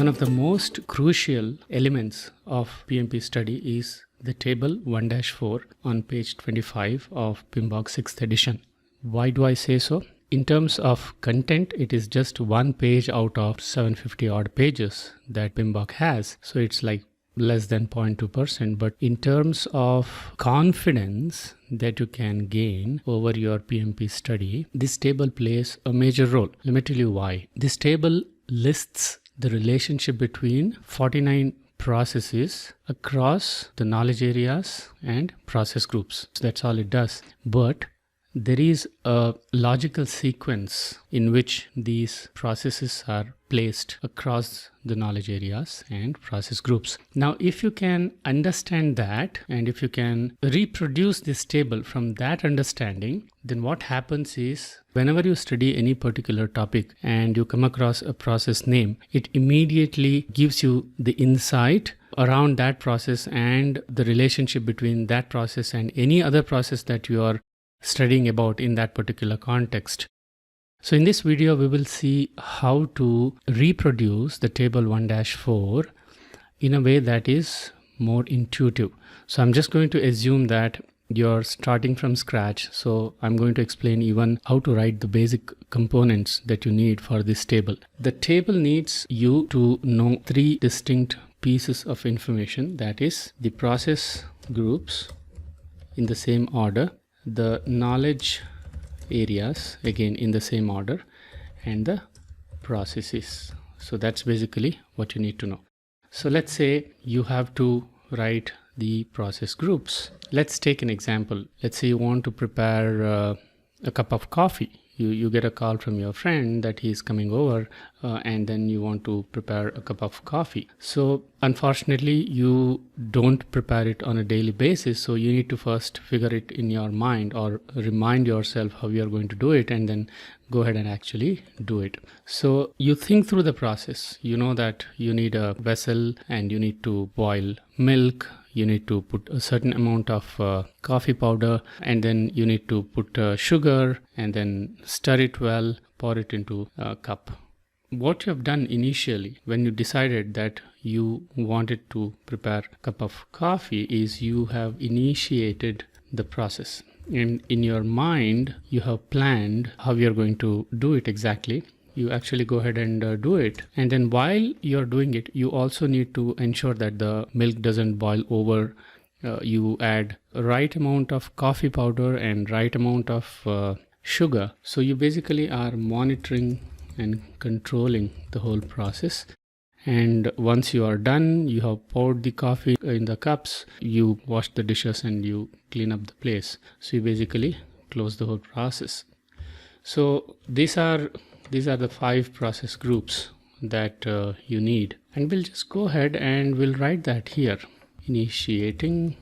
One of the most crucial elements of PMP study is the table 1-4 on page 25 of PMBOK 6th edition. Why do I say so? In terms of content, it is just one page out of 750 odd pages that PMBOK has. So it's like less than 0.2%. But in terms of confidence that you can gain over your PMP study, this table plays a major role. Let me tell you why. This table lists the relationship between 49 processes across the knowledge areas and process groups. So that's all it does. But there is a logical sequence in which these processes are placed across the knowledge areas and process groups. Now, if you can understand that, and if you can reproduce this table from that understanding, then what happens is whenever you study any particular topic and you come across a process name, it immediately gives you the insight around that process and the relationship between that process and any other process that you are studying about in that particular context. So in this video, we will see how to reproduce the table 1-4 in a way that is more intuitive. So I'm just going to assume that you're starting from scratch. So I'm going to explain even how to write the basic components that you need for this table. The table needs you to know three distinct pieces of information. That is the process groups in the same order, the knowledge areas again in the same order, and the processes. So that's basically what you need to know. So let's say you have to write the process groups. Let's take an example. Let's say you want to prepare a cup of coffee. You get a call from your friend that he is coming over and then you want to prepare a cup of coffee. So unfortunately, you don't prepare it on a daily basis. So you need to first figure it in your mind or remind yourself how you are going to do it and then go ahead and actually do it. So you think through the process. You know that you need a vessel and you need to boil milk. You need to put a certain amount of coffee powder, and then you need to put sugar and then stir it well, pour it into a cup. What you have done initially when you decided that you wanted to prepare a cup of coffee is you have initiated the process. And in your mind, you have planned how you're going to do it exactly. You actually go ahead and do it. And then while you're doing it, you also need to ensure that the milk doesn't boil over. You add right amount of coffee powder and right amount of sugar. So you basically are monitoring and controlling the whole process. And once you are done, you have poured the coffee in the cups, you wash the dishes and you clean up the place. So you basically close the whole process. So these are the 5 process groups that you need, and we'll just go ahead and we'll write that here: initiating,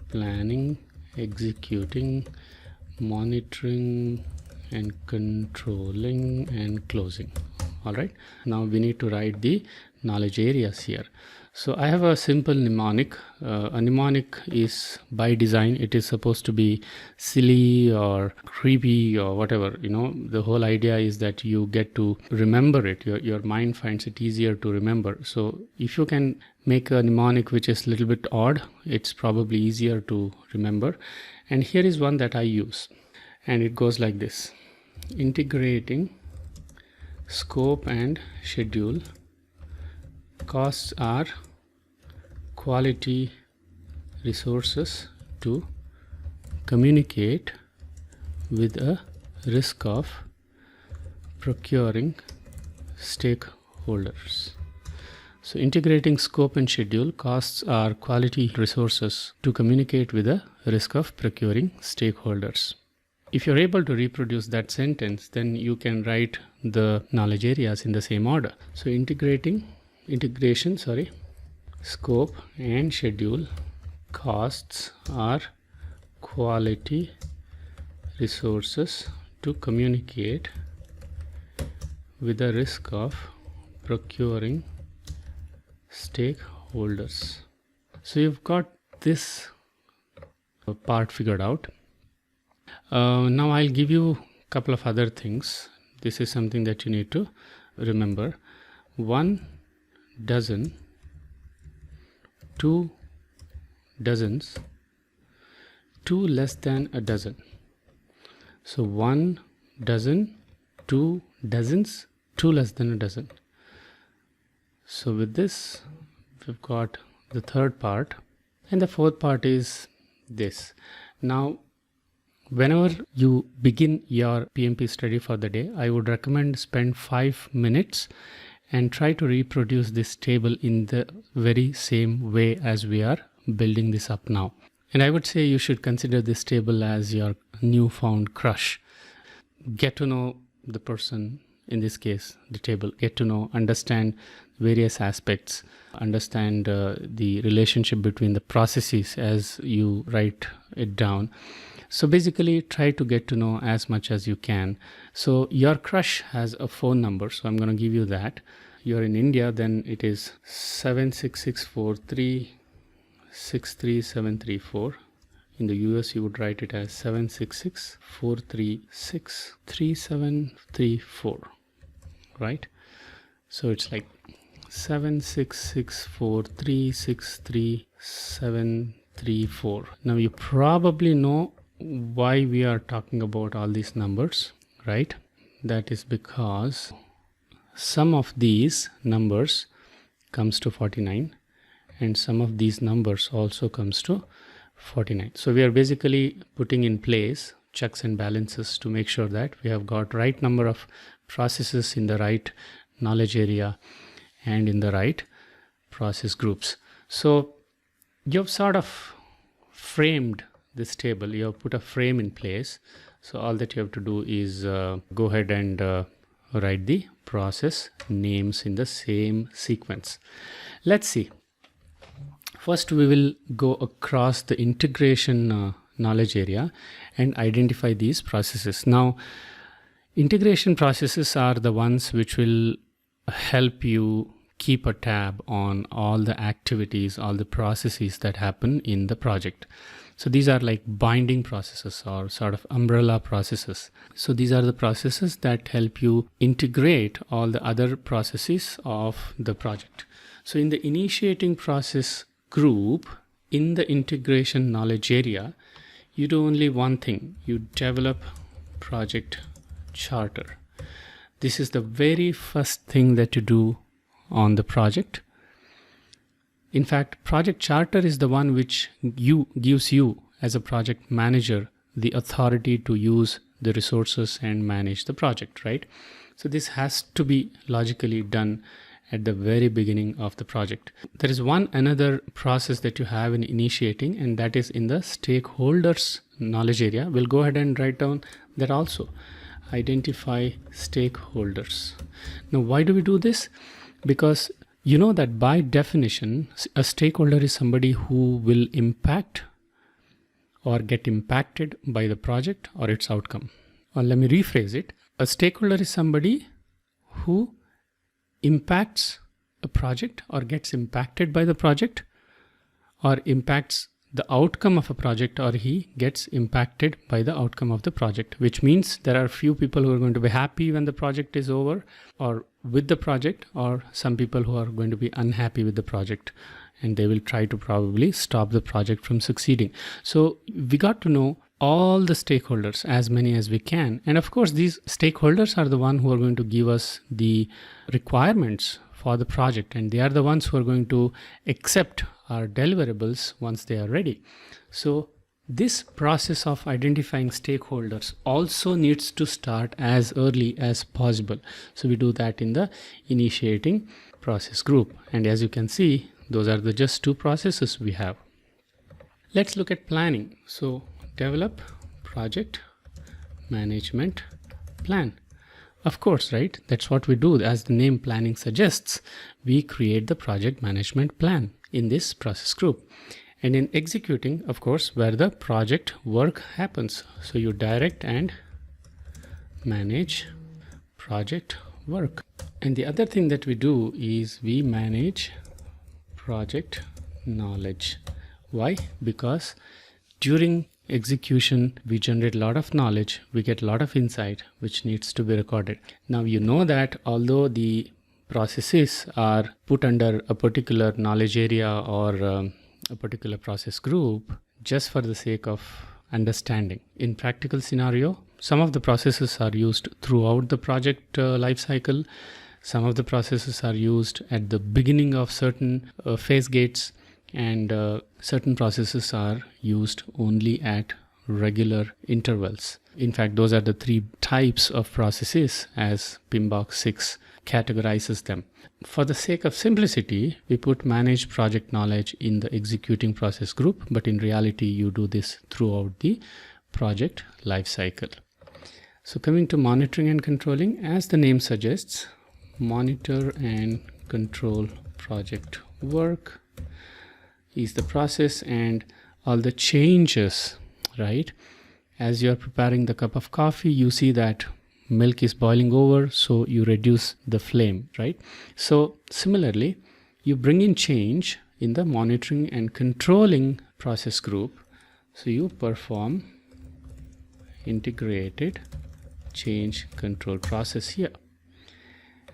planning, executing, monitoring, and controlling, and closing. All right, now we need to write the knowledge areas here. So I have a simple mnemonic. A mnemonic is by design, it is supposed to be silly or creepy or whatever. You know, the whole idea is that you get to remember it. Your mind finds it easier to remember. So if you can make a mnemonic which is a little bit odd, it's probably easier to remember. And here is one that I use. And it goes like this: integrating scope and schedule. Costs are quality resources to communicate with a risk of procuring stakeholders. So integrating scope and schedule, costs are quality resources to communicate with a risk of procuring stakeholders. If you're able to reproduce that sentence, then you can write the knowledge areas in the same order. So integration, scope and schedule, costs are quality resources to communicate with the risk of procuring stakeholders. So you've got this part figured out. Now I'll give you a couple of other things. This is something that you need to remember. One, dozen, 2 dozens, 2 less than a dozen. So 1 dozen, 2 dozens, 2 less than a dozen. So with this, we've got the third part, and the fourth part is this. Now, whenever you begin your PMP study for the day, I would recommend spend 5 minutes and try to reproduce this table in the very same way as we are building this up now. And I would say you should consider this table as your newfound crush. Get to know the person, in this case, the table. Get to know, understand various aspects, understand the relationship between the processes as you write it down. So basically try to get to know as much as you can. So your crush has a phone number, so I'm going to give you that. You're in India, then it is 76643633734. In the US, you would write it as 76643633734, right? So it's like 76643633734. Now you probably know why we are talking about all these numbers, right? That is because some of these numbers comes to 49 and some of these numbers also comes to 49. So we are basically putting in place checks and balances to make sure that we have got right number of processes in the right knowledge area and in the right process groups. So you've sort of framed this table, you have put a frame in place. So all that you have to do is go ahead and write the process names in the same sequence. Let's see. First, we will go across the integration knowledge area and identify these processes. Now, integration processes are the ones which will help you keep a tab on all the activities, all the processes that happen in the project. So these are like binding processes or sort of umbrella processes. So these are the processes that help you integrate all the other processes of the project. So in the initiating process group, in the integration knowledge area, you do only one thing. You develop project charter. This is the very first thing that you do on the project. In fact, project charter is the one which gives you as a project manager the authority to use the resources and manage the project, right? So this has to be logically done at the very beginning of the project. There is another process that you have in initiating, and that is in the stakeholders knowledge area. We'll go ahead and write down that also. Identify stakeholders. Now, why do we do this? Because you know that by definition, a stakeholder is somebody who will impact or get impacted by the project or its outcome. Or let me rephrase it. A stakeholder is somebody who impacts a project or gets impacted by the project or impacts the outcome of a project, or he gets impacted by the outcome of the project, which means there are few people who are going to be happy when the project is over or with the project, or some people who are going to be unhappy with the project and they will try to probably stop the project from succeeding. So we got to know all the stakeholders, as many as we can. And of course, these stakeholders are the ones who are going to give us the requirements for the project, and they are the ones who are going to accept our deliverables once they are ready. So this process of identifying stakeholders also needs to start as early as possible. So we do that in the initiating process group. And as you can see, those are the just two processes we have. Let's look at planning. So develop project management plan. Of course, right? That's what we do. As the name planning suggests, we create the project management plan in this process group. And in executing, of course, where the project work happens. So you direct and manage project work. And the other thing that we do is we manage project knowledge. Why? Because during execution, we generate a lot of knowledge, we get a lot of insight, which needs to be recorded. Now, you know that although the processes are put under a particular knowledge area or a particular process group just for the sake of understanding. In practical scenario, some of the processes are used throughout the project life cycle. Some of the processes are used at the beginning of certain phase gates, and certain processes are used only at regular intervals. In fact, those are the three types of processes as PMBOK 6 categorizes them. For the sake of simplicity, we put manage project knowledge in the executing process group, but in reality, you do this throughout the project life cycle. So coming to monitoring and controlling, as the name suggests, monitor and control project work is the process, and all the changes, right? As you're preparing the cup of coffee, you see that milk is boiling over, so you reduce the flame, right? So similarly, you bring in change in the monitoring and controlling process group. So you perform integrated change control process here.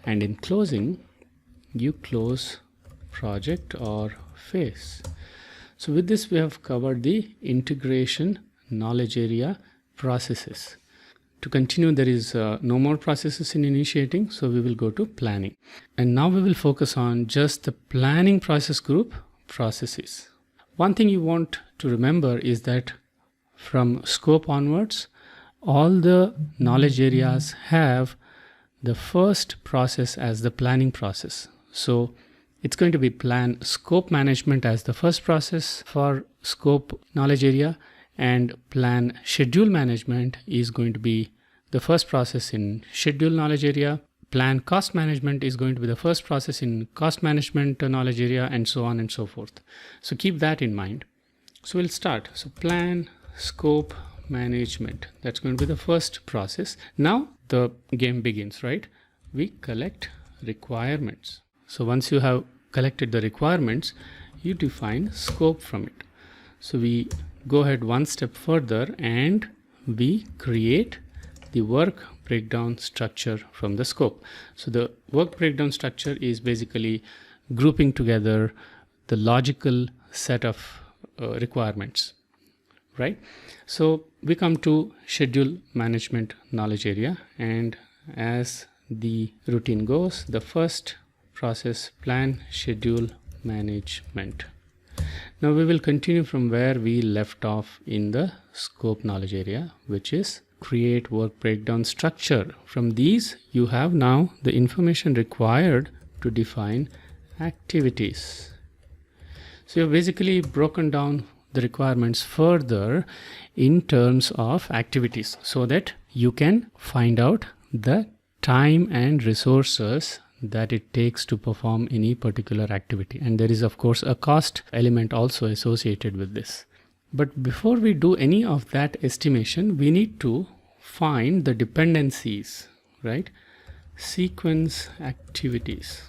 And in closing, you close project or phase. So with this, we have covered the integration knowledge area processes. To continue, there is no more processes in initiating, so we will go to planning. And now we will focus on just the planning process group processes. One thing you want to remember is that from scope onwards, all the knowledge areas have the first process as the planning process. So it's going to be plan scope management as the first process for scope knowledge area, and plan schedule management is going to be the first process in schedule knowledge area. Plan cost management is going to be the first process in cost management knowledge area, and so on and so forth. So keep that in mind. So we'll start. So plan scope management, that's going to be the first process. Now the game begins, right? We collect requirements. So once you have collected the requirements, you define scope from it. So we go ahead one step further and we create the work breakdown structure from the scope. So the work breakdown structure is basically grouping together the logical set of requirements, right? So we come to schedule management knowledge area, and as the routine goes, the first process plan schedule management. Now we will continue from where we left off in the scope knowledge area, which is create work breakdown structure. From these, you have now the information required to define activities. So you've basically broken down the requirements further in terms of activities so that you can find out the time and resources that it takes to perform any particular activity. And there is of course a cost element also associated with this. But before we do any of that estimation, we need to find the dependencies, right? Sequence activities.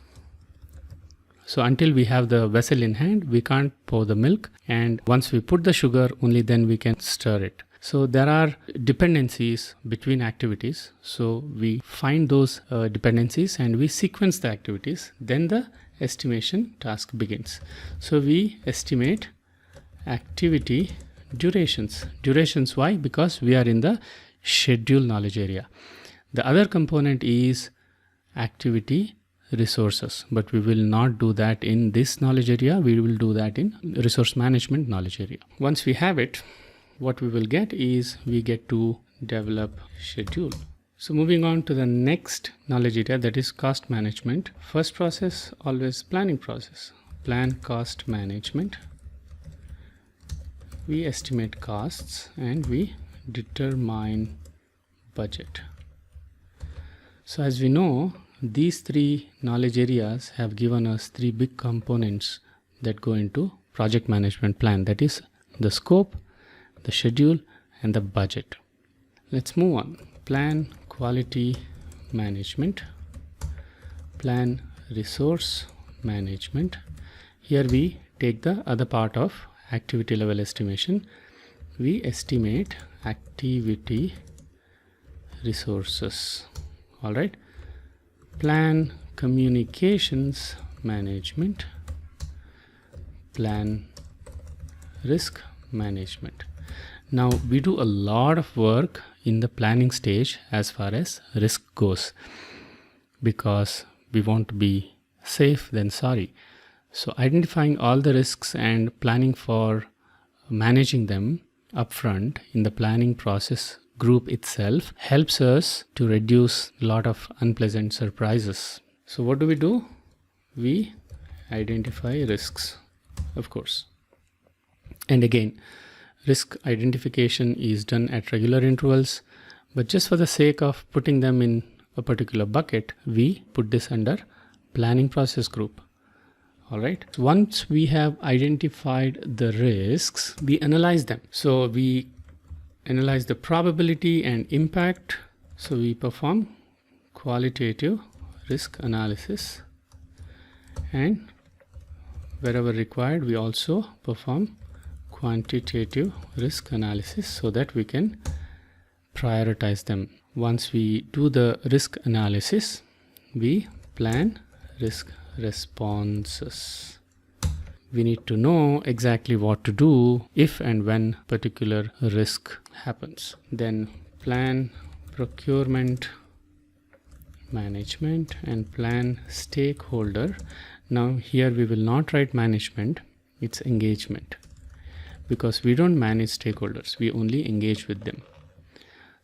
So until we have the vessel in hand, we can't pour the milk, and once we put the sugar, only then we can stir it. So there are dependencies between activities. So we find those dependencies and we sequence the activities. Then the estimation task begins. So we estimate activity durations. Durations, why? Because we are in the schedule knowledge area. The other component is activity resources, but we will not do that in this knowledge area. We will do that in resource management knowledge area. Once we have it, what we will get is we get to develop schedule. So moving on to the next knowledge area, that is cost management. First process, always planning process. Plan cost management. We estimate costs and we determine budget. So as we know, these three knowledge areas have given us three big components that go into project management plan. That is the scope, the schedule, and the budget. Let's move on. Plan quality management. Plan resource management. Here we take the other part of activity level estimation. We estimate activity resources. All right. Plan communications management, plan risk management. Now we do a lot of work in the planning stage as far as risk goes, because we want to be safe than sorry. So identifying all the risks and planning for managing them upfront in the planning process group itself helps us to reduce a lot of unpleasant surprises. So what do? We identify risks, of course. And again, risk identification is done at regular intervals, but just for the sake of putting them in a particular bucket, we put this under planning process group. All right. Once we have identified the risks, we analyze them. So we analyze the probability and impact. So we perform qualitative risk analysis, and wherever required, we also perform quantitative risk analysis so that we can prioritize them. Once we do the risk analysis, we plan risk responses. We need to know exactly what to do if and when particular risk happens. Then plan procurement management and plan stakeholder. Now here we will not write management, it's engagement, because we don't manage stakeholders, we only engage with them.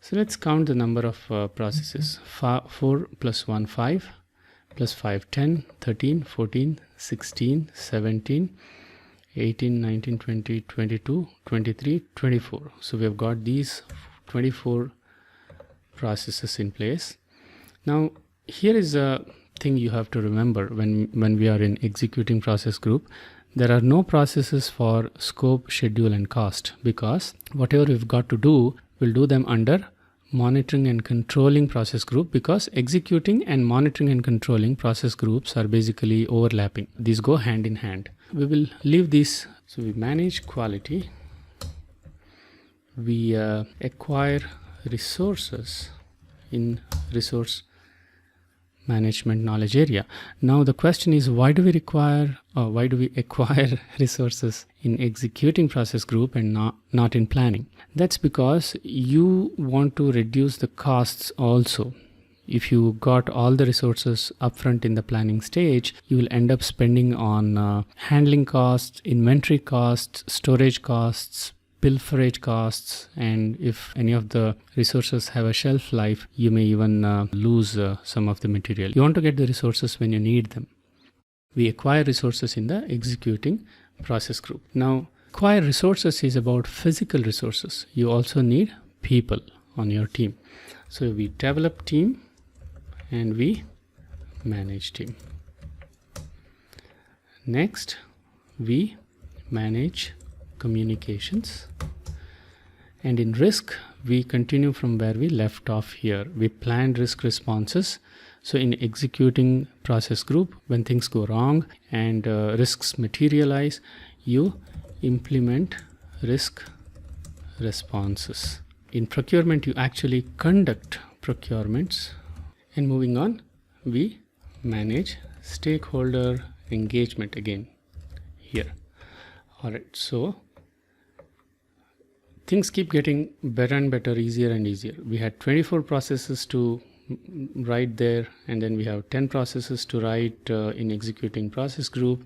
So let's count the number of processes. 4 plus 1 5 plus 5 10 13 14 16 17 18 19 20 22 23 24. So we have got these 24 processes in place. Now here is a thing you have to remember when we are in executing process group. There are no processes for scope, schedule and cost, because whatever we've got to do, we'll do them under monitoring and controlling process group, because executing and monitoring and controlling process groups are basically overlapping. These go hand in hand. We will leave these. So we manage quality, we acquire resources in resource management knowledge area. Now the question is, why do we acquire resources in executing process group and not in planning? That's because you want to reduce the costs also. If you got all the resources upfront in the planning stage, you will end up spending on handling costs, inventory costs, storage costs, pilferage costs, and if any of the resources have a shelf life, you may even lose some of the material. You want to get the resources when you need them. We acquire resources in the executing process group. Now, acquire resources is about physical resources. You also need people on your team. So we develop team and we manage team. Next, we manage communications, and in risk we continue from where we left off here. We planned risk responses. So in executing process group, when things go wrong and risks materialize, you implement risk responses. In procurement, you actually conduct procurements. And moving on, we manage stakeholder engagement again here. All right, so things keep getting better and better, easier and easier. We had 24 processes to write there, and then we have 10 processes to write in executing process group.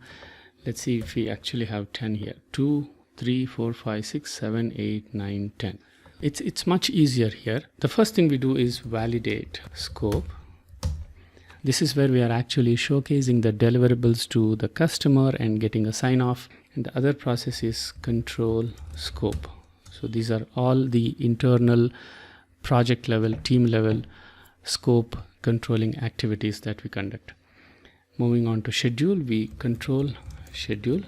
Let's see if we actually have 10 here. 2, 3, 4, 5, 6, 7, 8, 9, 10. It's much easier here. The first thing we do is validate scope. This is where we are actually showcasing the deliverables to the customer and getting a sign off. And the other process is control scope. So these are all the internal project level, team level scope controlling activities that we conduct. Moving on to schedule, we control schedule,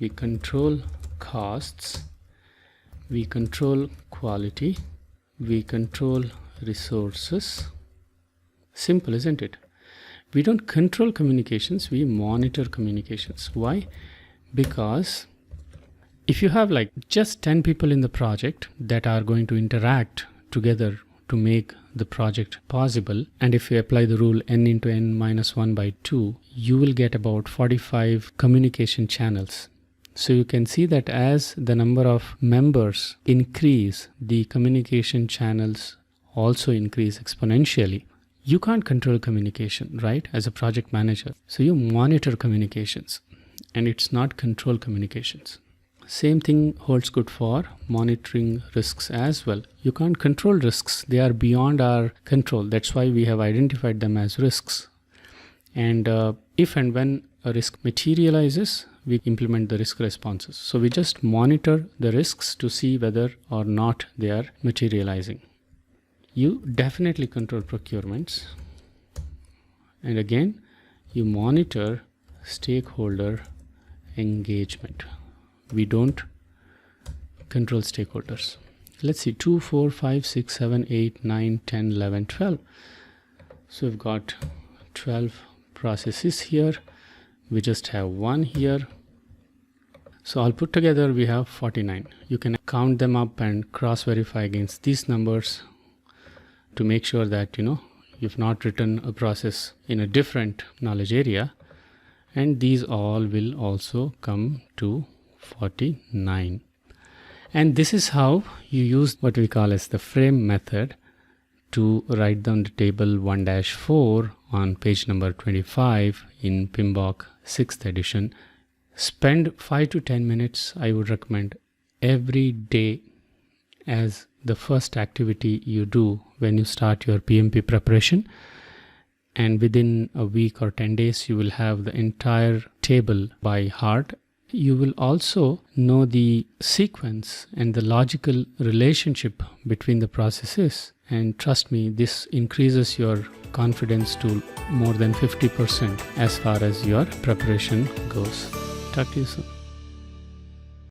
we control costs, we control quality, we control resources. Simple, isn't it? We don't control communications, we monitor communications. Why? Because if you have like just 10 people in the project that are going to interact together to make the project possible. And if you apply the rule n into n minus 1 by 2, you will get about 45 communication channels. So you can see that as the number of members increase, the communication channels also increase exponentially. You can't control communication, right, as a project manager. So you monitor communications, and it's not control communications. Same thing holds good for monitoring risks as well. You can't control risks. They are beyond our control. That's why we have identified them as risks. And if and when a risk materializes, we implement the risk responses. So we just monitor the risks to see whether or not they are materializing. You definitely control procurements. And again, you monitor stakeholder engagement. We don't control stakeholders. Let's see, 2, 4, 5, 6, 7, 8, 9, 10, 11, 12. So we've got 12 processes here. We just have one here. So all put together, we have 49. You can count them up and cross-verify against these numbers to make sure that, you've not written a process in a different knowledge area. And these all will also come to 49. And this is how you use what we call as the frame method to write down the table 1-4 on page number 25 in PMBOK 6th edition. Spend 5 to 10 minutes, I would recommend, every day as the first activity you do when you start your PMP preparation. And within a week or 10 days, you will have the entire table by heart. You will also know the sequence and the logical relationship between the processes. And trust me, this increases your confidence to more than 50% as far as your preparation goes. Talk to you soon.